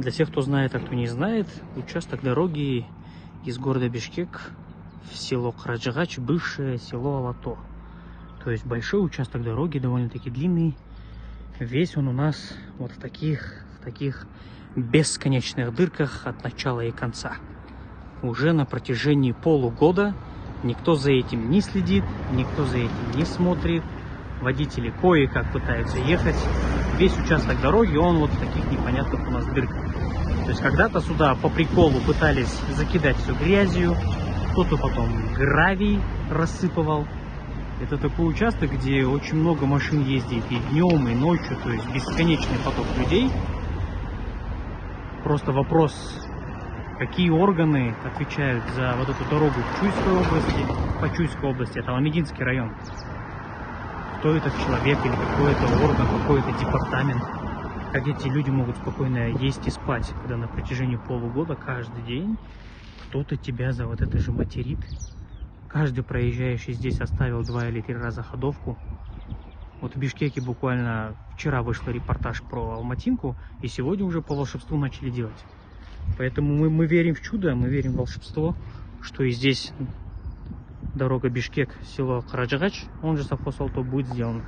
Для тех, кто знает, а кто не знает, участок дороги из города Бишкек в село Караджагач, бывшее село Алато. То есть большой участок дороги, довольно-таки длинный. Весь он у нас вот в таких бесконечных дырках от начала и конца. Уже на протяжении полугода никто за этим не следит, никто за этим не смотрит. Водители кое-как пытаются ехать. Весь участок дороги, он вот в таких непонятных у нас дырках. То есть когда-то сюда по приколу пытались закидать все грязью, кто-то потом гравий рассыпывал. Это такой участок, где очень много машин ездит и днем, и ночью, то есть бесконечный поток людей. Просто вопрос, какие органы отвечают за вот эту дорогу в Чуйской области, по Чуйской области, это Ламединский район. Кто этот человек или какой-то орган, какой-то департамент, как эти люди могут спокойно есть и спать, когда на протяжении полугода каждый день кто-то тебя за вот это же материт. Каждый проезжающий здесь оставил 2 или 3 раза ходовку. Вот в Бишкеке буквально вчера вышел репортаж про Алматинку, и сегодня уже по волшебству начали делать. Поэтому мы верим в чудо, мы верим в волшебство, что и здесь дорога Бишкек, село Караджагач, он же совхоз Алато, будет сделана.